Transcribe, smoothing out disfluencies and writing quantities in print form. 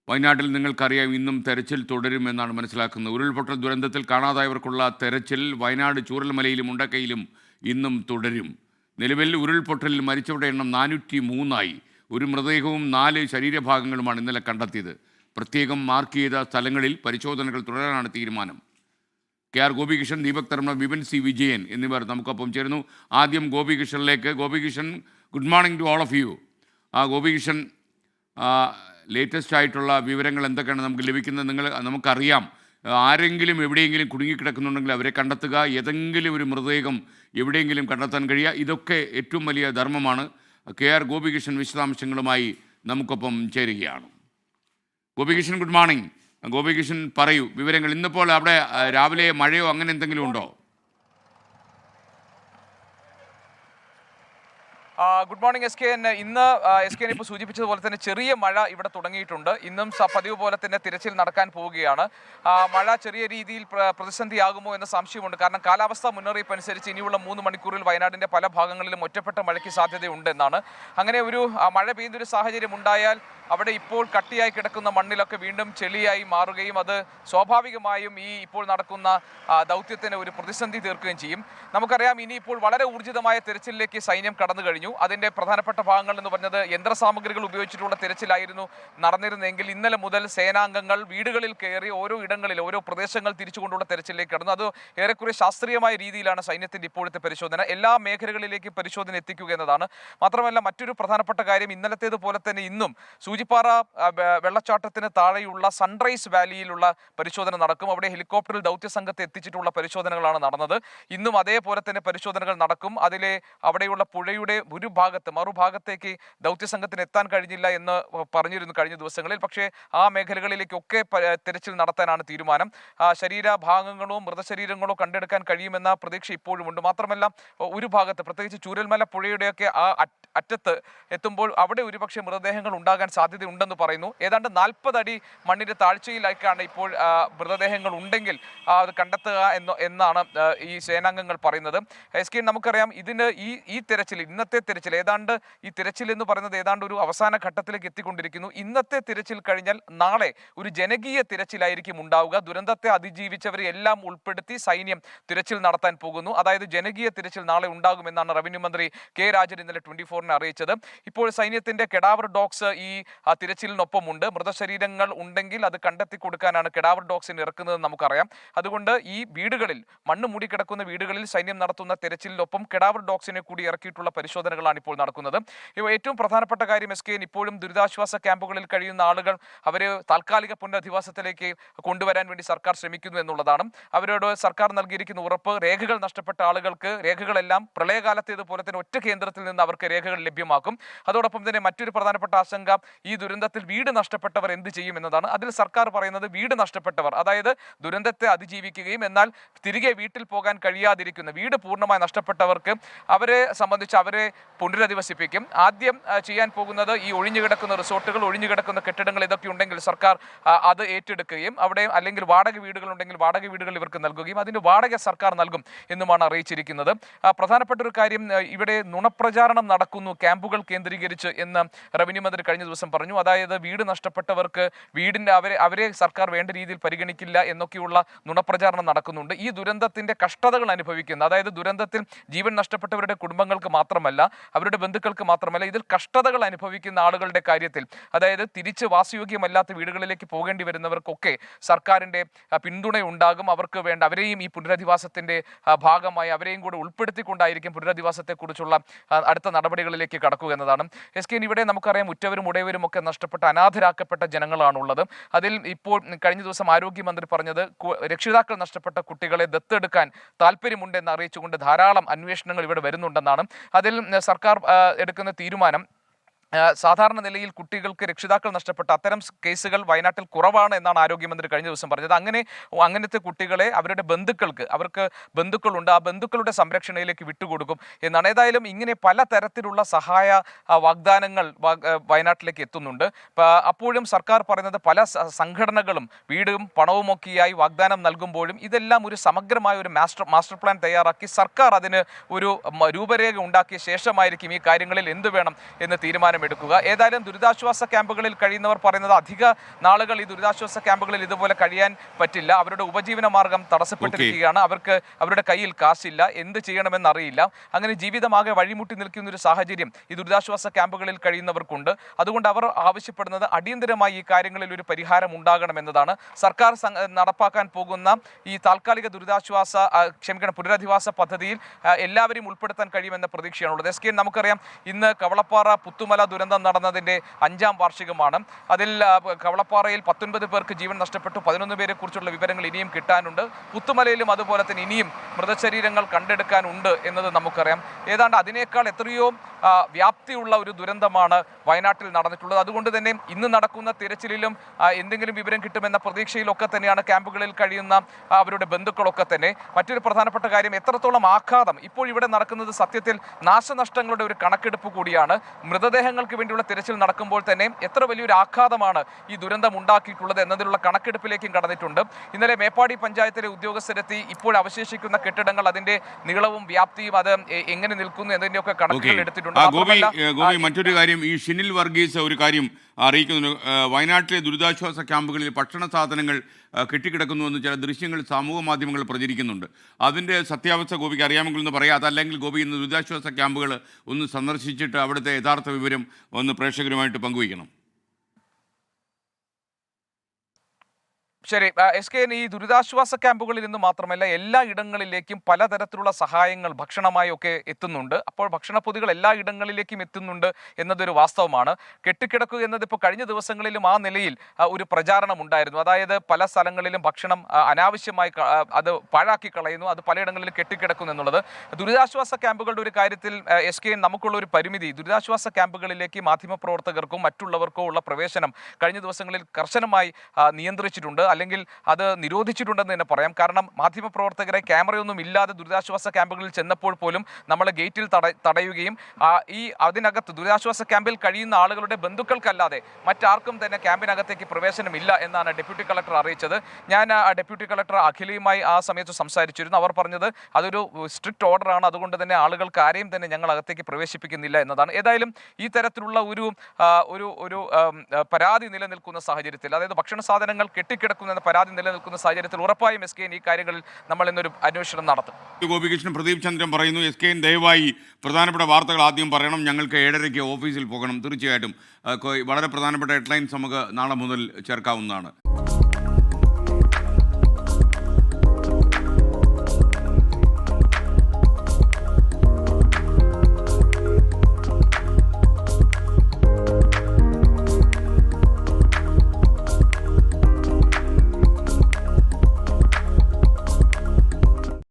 വയനാട്ടിൽ നിങ്ങൾക്കറിയാം ഇന്നും തെരച്ചിൽ തുടരുമെന്നാണ് മനസ്സിലാക്കുന്നത്. ഉരുൾപൊട്ടൽ ദുരന്തത്തിൽ കാണാതായവർക്കുള്ള തെരച്ചിൽ വയനാട് ചൂരൽമലയിലും മുണ്ടക്കയിലും ഇന്നും തുടരും. നിലവിൽ ഉരുൾപൊട്ടലിൽ മരിച്ചവരുടെ എണ്ണം 403ആയി. ഒരു മൃതദേഹവും 4 ശരീരഭാഗങ്ങളുമാണ് ഇന്നലെ കണ്ടെത്തിയത്. പ്രത്യേകം മാർക്ക് ചെയ്ത സ്ഥലങ്ങളിൽ പരിശോധനകൾ തുടരാനാണ് തീരുമാനം. KR ഗോപികൃഷ്ണൻ, ദീപക് തർമ്മ, വിപിൻ സി വിജയൻ എന്നിവർ നമുക്കൊപ്പം ചേരുന്നു. ആദ്യം ഗോപികൃഷ്ണനിലേക്ക്. Gopikrishnan, good morning to all of you. Gopikrishnan, latest ആയിട്ടുള്ള വിവരങ്ങൾ എന്തൊക്കെയാണ് നമുക്ക് ലഭിക്കുന്നത്? നമുക്കറിയാം, ആരെങ്കിലും എവിടെയെങ്കിലും കുടുങ്ങിക്കിടക്കുന്നുണ്ടെങ്കിൽ അവരെ കണ്ടെത്തുക, ഏതെങ്കിലും ഒരു മൃതദേഹം എവിടെയെങ്കിലും കണ്ടെത്താൻ കഴിയുക, ഇതൊക്കെ ഏറ്റവും വലിയ ധർമ്മമാണ്. KR ഗോപികൃഷ്ണൻ വിശദാംശങ്ങളുമായി നമുക്കൊപ്പം ചേരുകയാണ്. Gopikrishnan, good morning. ഗോപികൃഷ്ണൻ, പറയൂ വിവരങ്ങൾ. ഇന്നിപ്പോൾ അവിടെ രാവിലെ മഴയോ അങ്ങനെ എന്തെങ്കിലും ഉണ്ടോ? Good morning SK. ഇന്ന് SK ഇപ്പോൾ സൂചിപ്പിച്ചതുപോലെ തന്നെ ചെറിയ മഴ ഇവിടെ തുടങ്ങിയിട്ടുണ്ട്. ഇന്നും പതിവ് പോലെ തന്നെ തിരച്ചിൽ നടക്കാൻ പോവുകയാണ്. മഴ ചെറിയ രീതിയിൽ പ്രതിസന്ധിയാകുമോ എന്ന സംശയമുണ്ട്. കാരണം കാലാവസ്ഥാ മുന്നറിയിപ്പ് അനുസരിച്ച് ഇനിയുള്ള 3 മണിക്കൂറിൽ വയനാടിൻ്റെ പല ഭാഗങ്ങളിലും ഒറ്റപ്പെട്ട മഴയ്ക്ക് സാധ്യതയുണ്ട് എന്നാണ്. അങ്ങനെ ഒരു മഴ പെയ്യുന്നൊരു സാഹചര്യം ഉണ്ടായാൽ അവിടെ ഇപ്പോൾ കട്ടിയായി കിടക്കുന്ന മണ്ണിലൊക്കെ വീണ്ടും ചെളിയായി മാറുകയും അത് സ്വാഭാവികമായും ഈ ഇപ്പോൾ നടക്കുന്ന ദൗത്യത്തിന് ഒരു പ്രതിസന്ധി തീർക്കുകയും ചെയ്യും. നമുക്കറിയാം, ഇനിയിപ്പോൾ വളരെ ഊർജിതമായ തെരച്ചിലിലേക്ക് സൈന്യം കടന്നു കഴിഞ്ഞു. അതിൻ്റെ പ്രധാനപ്പെട്ട ഭാഗങ്ങൾ എന്ന് പറഞ്ഞത് യന്ത്രസാമഗ്രികൾ ഉപയോഗിച്ചിട്ടുള്ള തിരച്ചിലായിരുന്നു നടന്നിരുന്നെങ്കിൽ ഇന്നലെ മുതൽ സേനാംഗങ്ങൾ വീടുകളിൽ കയറി ഓരോ ഇടങ്ങളിൽ ഓരോ പ്രദേശങ്ങൾ തിരിച്ചുകൊണ്ടുള്ള തെരച്ചിലേക്ക് കടന്നു. അത് ഏറെക്കുറെ ശാസ്ത്രീയമായ രീതിയിലാണ് സൈന്യത്തിൻ്റെ ഇപ്പോഴത്തെ പരിശോധന. എല്ലാ മേഖലകളിലേക്കും പരിശോധന എത്തിക്കുക എന്നതാണ്. മാത്രമല്ല, മറ്റൊരു പ്രധാനപ്പെട്ട കാര്യം, ഇന്നലത്തേതുപോലെ തന്നെ ഇന്നും സൂചിപ്പാറ വെള്ളച്ചാട്ടത്തിന് താഴെയുള്ള സൺറൈസ് വാലിയിലുള്ള പരിശോധന നടക്കും. അവിടെ ഹെലികോപ്റ്ററിൽ ദൗത്യസംഘത്തെ എത്തിച്ചിട്ടുള്ള പരിശോധനകളാണ് നടന്നത്. ഇന്നും അതേപോലെ തന്നെ പരിശോധനകൾ നടക്കും. അതിലെ അവിടെയുള്ള പുഴയുടെ ഒരു ഭാഗത്ത് മറുഭാഗത്തേക്ക് ദൗത്യസംഘത്തിന് എത്താൻ കഴിഞ്ഞില്ല എന്ന് പറഞ്ഞിരുന്നു കഴിഞ്ഞ ദിവസങ്ങളിൽ. പക്ഷേ ആ മേഖലകളിലേക്കൊക്കെ തെരച്ചിൽ നടത്താനാണ് തീരുമാനം. ശരീരഭാഗങ്ങളോ മൃതശരീരങ്ങളോ കണ്ടെടുക്കാൻ കഴിയുമെന്ന പ്രതീക്ഷ ഇപ്പോഴുമുണ്ട്. മാത്രമല്ല, ഒരു ഭാഗത്ത് പ്രത്യേകിച്ച് ചൂരൽമല പുഴയുടെയൊക്കെ ആ അറ്റത്ത് എത്തുമ്പോൾ അവിടെ ഒരുപക്ഷെ മൃതദേഹങ്ങൾ ഉണ്ടാകാൻ സാധ്യതയുണ്ടെന്ന് പറയുന്നു. ഏതാണ്ട് 40 അടി മണ്ണിന്റെ താഴ്ചയിലേക്കാണ് ഇപ്പോൾ മൃതദേഹങ്ങൾ ഉണ്ടെങ്കിൽ അത് കണ്ടെത്തുക എന്നാണ് ഈ സേനാംഗങ്ങൾ പറയുന്നത്. SK, നമുക്കറിയാം ഇതിന് ഈ തെരച്ചിൽ, ഇന്നത്തെ തെരച്ചിൽ ഏതാണ്ട് ഈ തെരച്ചിൽ എന്ന് പറയുന്നത് ഏതാണ്ട് ഒരു അവസാന ഘട്ടത്തിലേക്ക് എത്തിക്കൊണ്ടിരിക്കുന്നു. ഇന്നത്തെ തിരച്ചിൽ കഴിഞ്ഞാൽ നാളെ ഒരു ജനകീയ തിരച്ചിലായിരിക്കും ഉണ്ടാവുക. ദുരന്തത്തെ അതിജീവിച്ചവരെ എല്ലാം ഉൾപ്പെടുത്തി സൈന്യം തിരച്ചിൽ നടത്താൻ പോകുന്നു. അതായത് ജനകീയ തിരച്ചിൽ നാളെ ഉണ്ടാകുമെന്നാണ് റവന്യൂ മന്ത്രി K രാജൻ ഇന്നലെ 24-ന് അറിയിച്ചത്. ഇപ്പോൾ സൈന്യത്തിന്റെ കെഡാവർ ഡോഗ്സ് ഈ തിരച്ചിലിനൊപ്പമുണ്ട്. മൃതശരീരങ്ങൾ ഉണ്ടെങ്കിൽ അത് കണ്ടെത്തി കൊടുക്കാനാണ് കെഡാവർ ഡോഗ്സിന് ഇറക്കുന്നത് നമുക്കറിയാം. അതുകൊണ്ട് ഈ വീടുകളിൽ, മണ്ണ് മൂടിക്കിടക്കുന്ന വീടുകളിൽ സൈന്യം നടത്തുന്ന തിരച്ചിലിനൊപ്പം കെഡാവർ ഡോഗ്സിനെ കൂടി ഇറക്കിയിട്ടുള്ള പരിശോധനകളാണ് ഇപ്പോൾ നടക്കുന്നത്. ഏറ്റവും പ്രധാനപ്പെട്ട കാര്യം SK, ഇപ്പോഴും ദുരിതാശ്വാസ ക്യാമ്പുകളിൽ കഴിയുന്ന ആളുകൾ അവരെ താൽക്കാലിക പുനരധിവാസത്തിലേക്ക് കൊണ്ടുവരാൻ വേണ്ടി സർക്കാർ ശ്രമിക്കുന്നു എന്നുള്ളതാണ്. അവരോട് സർക്കാർ നൽകിയിരിക്കുന്ന ഉറപ്പ്, രേഖകൾ നഷ്ടപ്പെട്ട ആളുകൾക്ക് രേഖകളെല്ലാം പ്രളയകാലത്തേതുപോലെ തന്നെ ഒറ്റ കേന്ദ്രത്തിൽ നിന്ന് അവർക്ക് രേഖകൾ ലഭ്യമാക്കും. അതോടൊപ്പം തന്നെ മറ്റൊരു പ്രധാനപ്പെട്ട ആശങ്ക, ഈ ദുരന്തത്തിൽ വീട് നഷ്ടപ്പെട്ടവർ എന്ത് ചെയ്യും എന്നതാണ്. അതിൽ സർക്കാർ പറയുന്നത് വീട് നഷ്ടപ്പെട്ടവർ, അതായത് ദുരന്തത്തെ അതിജീവിക്കുകയും എന്നാൽ തിരികെ വീട്ടിൽ പോകാൻ കഴിയാതിരിക്കുന്ന, വീട് പൂർണ്ണമായി നഷ്ടപ്പെട്ടവർക്ക് അവരെ സംബന്ധിച്ച് അവരെ പുനരധിവസിപ്പിക്കും. ആദ്യം ചെയ്യാൻ പോകുന്നത് ഈ ഒഴിഞ്ഞുകിടക്കുന്ന റിസോർട്ടുകൾ, ഒഴിഞ്ഞുകിടക്കുന്ന കെട്ടിടങ്ങൾ ഇതൊക്കെ ഉണ്ടെങ്കിൽ സർക്കാർ അത് ഏറ്റെടുക്കുകയും അവിടെ അല്ലെങ്കിൽ വാടക വീടുകൾ ഉണ്ടെങ്കിൽ വാടക വീടുകൾ ഇവർക്ക് നൽകുകയും അതിന് വാടക സർക്കാർ നൽകും എന്നുമാണ് അറിയിച്ചിരിക്കുന്നത്. പ്രധാനപ്പെട്ട ഒരു കാര്യം, ഇവിടെ നുണപ്രചാരണം നടക്കുന്നു ക്യാമ്പുകൾ കേന്ദ്രീകരിച്ച് എന്ന് റവന്യൂ മന്ത്രി കഴിഞ്ഞ ദിവസം പറഞ്ഞു. അതായത് വീട് നഷ്ടപ്പെട്ടവർക്ക് വീടിൻ്റെ അവരെ സർക്കാർ വേണ്ട രീതിയിൽ പരിഗണിക്കില്ല എന്നൊക്കെയുള്ള നുണപ്രചാരണം നടക്കുന്നുണ്ട്. ഈ ദുരന്തത്തിൻ്റെ കഷ്ടതകൾ അനുഭവിക്കുന്ന, അതായത് ദുരന്തത്തിൽ ജീവൻ നഷ്ടപ്പെട്ടവരുടെ കുടുംബങ്ങൾക്ക് മാത്രമല്ല, അവരുടെ ബന്ധുക്കൾക്ക് മാത്രമല്ല, ഇതിൽ കഷ്ടതകൾ അനുഭവിക്കുന്ന ആളുകളുടെ കാര്യത്തിൽ, അതായത് തിരിച്ച് വാസയോഗ്യമല്ലാത്ത വീടുകളിലേക്ക് പോകേണ്ടി വരുന്നവർക്കൊക്കെ സർക്കാരിൻ്റെ പിന്തുണയുണ്ടാകും. അവർക്ക് വേണ്ട അവരെയും ഈ പുനരധിവാസത്തിൻ്റെ ഭാഗമായി അവരെയും കൂടെ ഉൾപ്പെടുത്തിക്കൊണ്ടായിരിക്കും പുനരധിവാസത്തെക്കുറിച്ചുള്ള അടുത്ത നടപടികളിലേക്ക് കടക്കുക എന്നതാണ്. SK, ഇവിടെ നമുക്കറിയാം ഉറ്റവരും ഉടയവരും ഒക്കെ നഷ്ടപ്പെട്ട അനാഥരാക്കപ്പെട്ട ജനങ്ങളാണുള്ളത്. അതിൽ ഇപ്പോൾ കഴിഞ്ഞ ദിവസം ആരോഗ്യമന്ത്രി പറഞ്ഞത് രക്ഷിതാക്കൾ നഷ്ടപ്പെട്ട കുട്ടികളെ ദത്തെടുക്കാൻ താല്പര്യമുണ്ടെന്ന് അറിയിച്ചുകൊണ്ട് ധാരാളം അന്വേഷണങ്ങൾ ഇവിടെ വരുന്നുണ്ടെന്നാണ്. അതിൽ സർക്കാർ എടുക്കുന്ന തീരുമാനം, സാധാരണ നിലയിൽ കുട്ടികൾക്ക് രക്ഷിതാക്കൾ നഷ്ടപ്പെട്ട അത്തരം കേസുകൾ വയനാട്ടിൽ കുറവാണ് എന്നാണ് ആരോഗ്യമന്ത്രി കഴിഞ്ഞ ദിവസം പറഞ്ഞത്. അങ്ങനത്തെ കുട്ടികളെ അവരുടെ ബന്ധുക്കൾക്ക്, അവർക്ക് ബന്ധുക്കളുണ്ട്, ആ ബന്ധുക്കളുടെ സംരക്ഷണയിലേക്ക് വിട്ടുകൊടുക്കും എന്നാണ്. ഏതായാലും ഇങ്ങനെ പലതരത്തിലുള്ള സഹായ വാഗ്ദാനങ്ങൾ വയനാട്ടിലേക്ക് എത്തുന്നുണ്ട്. അപ്പോഴും സർക്കാർ പറയുന്നത് പല സംഘടനകളും വീടും പണവുമൊക്കെയായി വാഗ്ദാനം നൽകുമ്പോഴും ഇതെല്ലാം ഒരു സമഗ്രമായ ഒരു മാസ്റ്റർ പ്ലാൻ തയ്യാറാക്കി സർക്കാർ അതിന് ഒരു രൂപരേഖ ഉണ്ടാക്കിയ ശേഷമായിരിക്കും ഈ കാര്യങ്ങളിൽ എന്ത് വേണം എന്ന് തീരുമാനം തീരുമാനമെടുക്കുക. ഏതായാലും ദുരിതാശ്വാസ ക്യാമ്പുകളിൽ കഴിയുന്നവർ പറയുന്നത് അധിക നാളുകൾ ഈ ദുരിതാശ്വാസ ക്യാമ്പുകളിൽ ഇതുപോലെ കഴിയാൻ പറ്റില്ല. അവരുടെ ഉപജീവന മാർഗം തടസ്സപ്പെട്ടിരിക്കുകയാണ്. അവർക്ക് അവരുടെ കയ്യിൽ കാശില്ല, എന്ത് ചെയ്യണമെന്ന് അറിയില്ല. അങ്ങനെ ജീവിതമാകെ വഴിമുട്ടി നിൽക്കുന്ന ഒരു സാഹചര്യം ഈ ദുരിതാശ്വാസ ക്യാമ്പുകളിൽ കഴിയുന്നവർക്കുണ്ട്. അതുകൊണ്ട് അവർ ആവശ്യപ്പെടുന്നത് അടിയന്തരമായി ഈ കാര്യങ്ങളിൽ ഒരു പരിഹാരം ഉണ്ടാകണമെന്നതാണ്. സർക്കാർ നടപ്പാക്കാൻ പോകുന്ന ഈ താൽക്കാലിക പുനരധിവാസ പദ്ധതിയിൽ എല്ലാവരെയും ഉൾപ്പെടുത്താൻ കഴിയുമെന്ന പ്രതീക്ഷയാണുള്ളത്. SKN നമുക്കറിയാം, ഇന്ന് കവളപ്പാറ പുത്തുമല ദുരന്തം നടന്നതിൻ്റെ 5ാം വാർഷികമാണ്. അതിൽ കവളപ്പാറയിൽ 19 പേർക്ക് ജീവൻ നഷ്ടപ്പെട്ടു. 11 പേരെ കുറിച്ചുള്ള വിവരങ്ങൾ ഇനിയും കിട്ടാനുണ്ട്. പുത്തുമലയിലും അതുപോലെ തന്നെ ഇനിയും മൃതശരീരങ്ങൾ കണ്ടെടുക്കാനുണ്ട് എന്നത് നമുക്കറിയാം. ഏതാണ്ട് അതിനേക്കാൾ എത്രയോ വ്യാപ്തിയുള്ള ഒരു ദുരന്തമാണ് വയനാട്ടിൽ നടന്നിട്ടുള്ളത്. അതുകൊണ്ട് തന്നെ ഇന്ന് നടക്കുന്ന തിരച്ചിലിലും എന്തെങ്കിലും വിവരം കിട്ടുമെന്ന പ്രതീക്ഷയിലൊക്കെ തന്നെയാണ് ക്യാമ്പുകളിൽ കഴിയുന്ന അവരുടെ ബന്ധുക്കളൊക്കെ തന്നെ. മറ്റൊരു പ്രധാനപ്പെട്ട കാര്യം, എത്രത്തോളം ആഘാതം ഇപ്പോൾ ഇവിടെ നടക്കുന്നത് സത്യത്തിൽ നാശനഷ്ടങ്ങളുടെ ഒരു കണക്കെടുപ്പ് കൂടിയാണ്. മൃതദേഹങ്ങൾക്ക് വേണ്ടിയുള്ള തിരച്ചിൽ നടക്കുമ്പോൾ തന്നെ എത്ര വലിയൊരു ആഘാതമാണ് ഈ ദുരന്തം ഉണ്ടാക്കിയിട്ടുള്ളത് എന്നതിലുള്ള കണക്കെടുപ്പിലേക്കും കടന്നിട്ടുണ്ട്. ഇന്നലെ മേപ്പാടി പഞ്ചായത്തിലെ ഉദ്യോഗസ്ഥരെത്തി ഇപ്പോൾ അവശേഷിക്കുന്ന കെട്ടിടങ്ങൾ, അതിന്റെ നീളവും വ്യാപ്തിയും, അത് എങ്ങനെ നിൽക്കുന്നു എന്നതിന്റെയൊക്കെ കണക്കുകൾ എടുത്തിട്ടുണ്ട്. ഗോപി, മറ്റൊരു കാര്യം, ഈ ഷിനിൽ വർഗീസ് ഒരു കാര്യം അറിയിക്കുന്നു. വയനാട്ടിലെ ദുരിതാശ്വാസ ക്യാമ്പുകളിൽ ഭക്ഷണ സാധനങ്ങൾ കെട്ടിക്കിടക്കുന്നുവെന്ന് ചില ദൃശ്യങ്ങൾ സമൂഹ മാധ്യമങ്ങൾ പ്രചരിക്കുന്നുണ്ട്. അതിൻ്റെ സത്യാവസ്ഥ ഗോപിക്ക് അറിയാമെങ്കിൽ ഒന്ന് പറയാം. അതല്ലെങ്കിൽ ഗോപി ഇന്ന് ദുരിതാശ്വാസ ക്യാമ്പുകൾ ഒന്ന് സന്ദർശിച്ചിട്ട് അവിടുത്തെ യഥാർത്ഥ വിവരം ഒന്ന് പ്രേക്ഷകരുമായിട്ട് പങ്കുവയ്ക്കണം. ശരി, SKN ഈ ദുരിതാശ്വാസ ക്യാമ്പുകളിൽ നിന്ന് മാത്രമല്ല എല്ലാ ഇടങ്ങളിലേക്കും പലതരത്തിലുള്ള സഹായങ്ങൾ ഭക്ഷണമായി ഒക്കെ എത്തുന്നുണ്ട്. അപ്പോൾ ഭക്ഷണപ്പൊതികൾ എല്ലാ ഇടങ്ങളിലേക്കും എത്തുന്നുണ്ട് എന്നതൊരു വാസ്തവമാണ്. കെട്ടിക്കിടക്കുക എന്നത് ഇപ്പോൾ കഴിഞ്ഞ ദിവസങ്ങളിലും ആ നിലയിൽ ഒരു പ്രചാരണം ഉണ്ടായിരുന്നു. അതായത് പല സ്ഥലങ്ങളിലും ഭക്ഷണം അനാവശ്യമായി അത് പാഴാക്കി കളയുന്നു, അത് പലയിടങ്ങളിലും കെട്ടിക്കിടക്കുന്നു എന്നുള്ളത്. ദുരിതാശ്വാസ ക്യാമ്പുകളുടെ ഒരു കാര്യത്തിൽ SKN നമുക്കുള്ള ഒരു പരിമിതി, ദുരിതാശ്വാസ ക്യാമ്പുകളിലേക്ക് മാധ്യമപ്രവർത്തകർക്കും മറ്റുള്ളവർക്കോ ഉള്ള പ്രവേശനം കഴിഞ്ഞ ദിവസങ്ങളിൽ കർശനമായി നിയന്ത്രിച്ചിട്ടുണ്ട്, അല്ലെങ്കിൽ അത് നിരോധിച്ചിട്ടുണ്ടെന്ന് തന്നെ പറയാം. കാരണം മാധ്യമപ്രവർത്തകരെ ക്യാമറയൊന്നും ഇല്ലാതെ ദുരിതാശ്വാസ ക്യാമ്പുകളിൽ ചെന്നപ്പോൾ പോലും നമ്മളെ ഗേറ്റിൽ തടയുകയും അതിനകത്ത് ദുരിതാശ്വാസ ക്യാമ്പിൽ കഴിയുന്ന ആളുകളുടെ ബന്ധുക്കൾക്കല്ലാതെ മറ്റാർക്കും തന്നെ ക്യാമ്പിനകത്തേക്ക് പ്രവേശനമില്ല എന്നാണ് ഡെപ്യൂട്ടി കളക്ടർ അറിയിച്ചത്. ഞാൻ ഡെപ്യൂട്ടി കളക്ടർ അഖിലയുമായി ആ സമയത്ത് സംസാരിച്ചിരുന്നു. അവർ പറഞ്ഞത് അതൊരു സ്ട്രിക്റ്റ് ഓർഡറാണ്, അതുകൊണ്ട് തന്നെ ആളുകൾക്ക് ആരെയും തന്നെ ഞങ്ങൾ അകത്തേക്ക് പ്രവേശിപ്പിക്കുന്നില്ല എന്നതാണ്. ഏതായാലും ഈ തരത്തിലുള്ള ഒരു പരാതി നിലനിൽക്കുന്ന സാഹചര്യത്തിൽ, അതായത് ഭക്ഷണ സാധനങ്ങൾ കെട്ടിക്കിടക്കുന്ന പരാതി നിലനിൽക്കുന്ന സാഹചര്യത്തിൽ ഉറപ്പായും SKN ഈ കാര്യങ്ങളിൽ നമ്മൾ ഇന്നൊരു അന്വേഷണം നടത്തും. ഗോപികൃഷ്ണൻ, പ്രദീപ് ചന്ദ്രൻ പറയുന്നു, SKN ദയവായി പ്രധാനപ്പെട്ട വാർത്തകൾ ആദ്യം പറയണം, ഞങ്ങൾക്ക് 7:30 ഓഫീസിൽ പോകണം. തീർച്ചയായിട്ടും വളരെ പ്രധാനപ്പെട്ട ഹെഡ്ലൈൻസ് നമുക്ക് നാളെ മുതൽ ചേർക്കാവുന്നതാണ്.